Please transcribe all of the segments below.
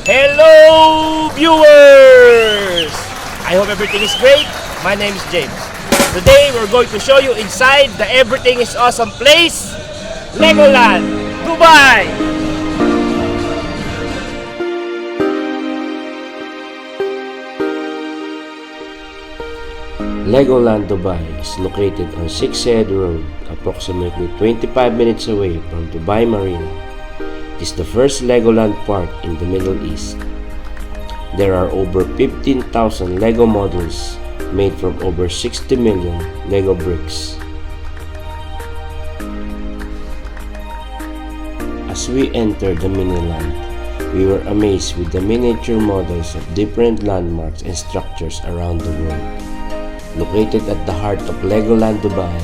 Hello viewers! I hope everything is great. My name is James. Today we're going to show you inside the everything is awesome place, LEGOLand Dubai! LEGOLand Dubai is located on 6 Head Road, approximately 25 minutes away from Dubai Marina. It is the first LEGOLand park in the Middle East. There are over 15,000 LEGO models made from over 60 million LEGO bricks. As we entered the mini-land, we were amazed with the miniature models of different landmarks and structures around the world. Located at the heart of LEGOLand Dubai,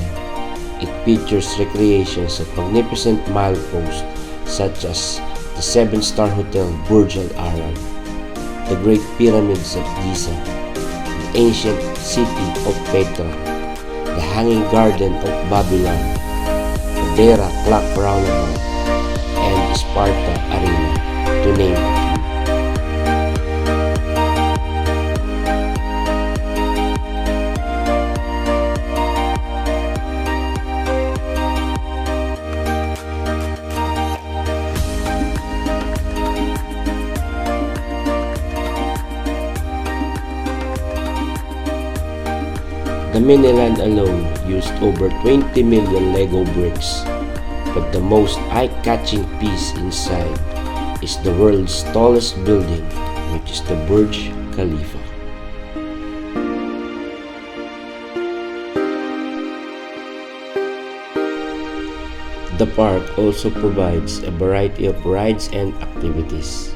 it features recreations at magnificent mileposts such as the 7-star Hotel Burj Al Arab, the Great Pyramids of Giza, the ancient city of Petra, the Hanging Garden of Babylon, the Dera Clock Roundabout, and Sparta Arena, to name a few. The mini-land alone used over 20 million LEGO bricks, but the most eye-catching piece inside is the world's tallest building, which is the Burj Khalifa. The park also provides a variety of rides and activities.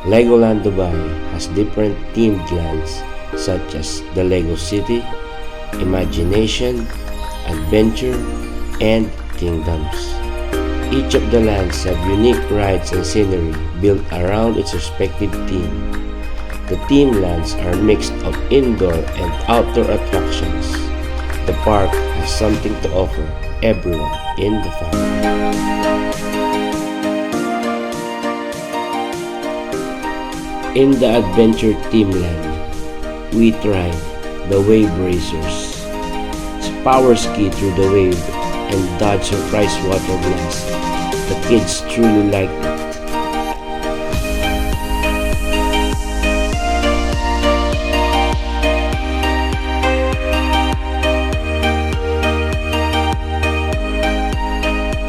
LEGOLand Dubai has different themed lands such as the Lego City, Imagination, Adventure, and Kingdoms. Each of the lands have unique rides and scenery built around its respective theme. The theme lands are mixed of indoor and outdoor attractions. The park has something to offer everyone in the family. In the Adventure theme land, we tried the wave racers. Power ski through the wave and dodge surprise water blast. The kids truly liked it.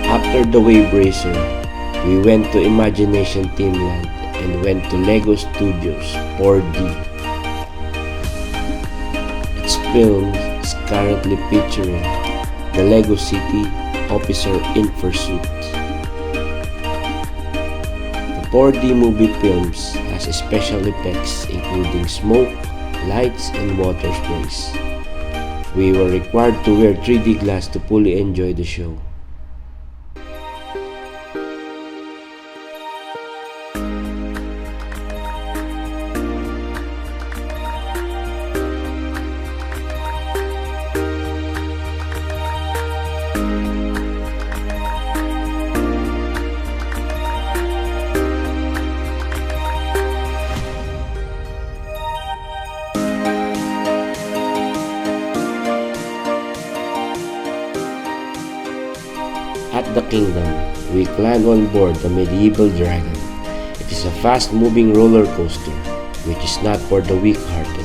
After the wave racer, we went to Imagination Teamland and went to LEGO Studios 4D. Its film is currently featuring the LEGO City Officer in Pursuit. The 4D movie films has special effects including smoke, lights, and water sprays. We were required to wear 3D glass to fully enjoy the show. At the Kingdom, we climbed on board the medieval dragon. It is a fast-moving roller coaster, which is not for the weak-hearted,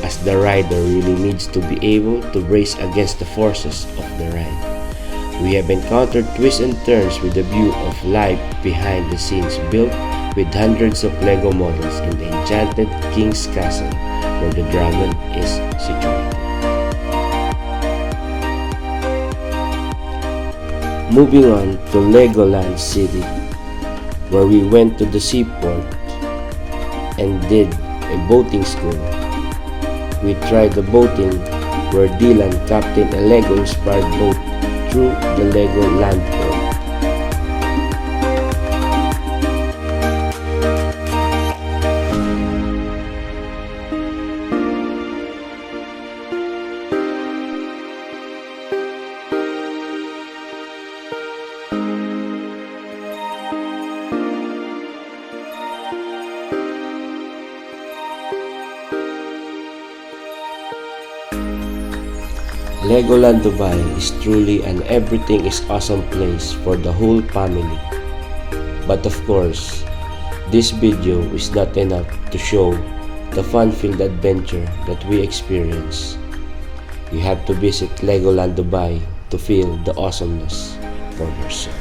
as the rider really needs to be able to brace against the forces of the ride. We have encountered twists and turns with a view of life behind the scenes built with hundreds of LEGO models in the enchanted King's Castle, where the dragon is situated. Moving on to LEGOLand City, where we went to the seaport and did a boating school. We tried the boating where Dylan captained a LEGO-inspired boat through the LEGOLand port. LEGOLand Dubai is truly an everything is awesome place for the whole family. But of course, this video is not enough to show the fun-filled adventure that we experience. You have to visit LEGOLand Dubai to feel the awesomeness for yourself.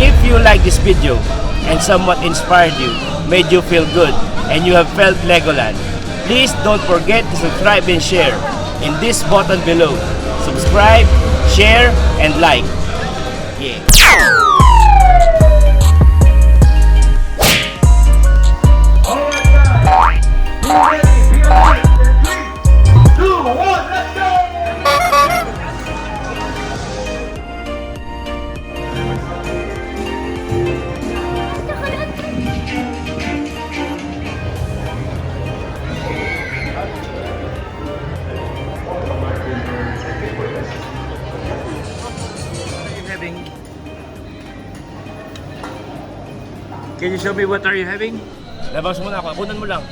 If you like this video and somewhat inspired you, made you feel good, and you have felt Legoland, please don't forget to subscribe and share in this button below. Subscribe, share, and like. Yeah. Can you show me what are you having? Labas muna ako, kunan mo lang.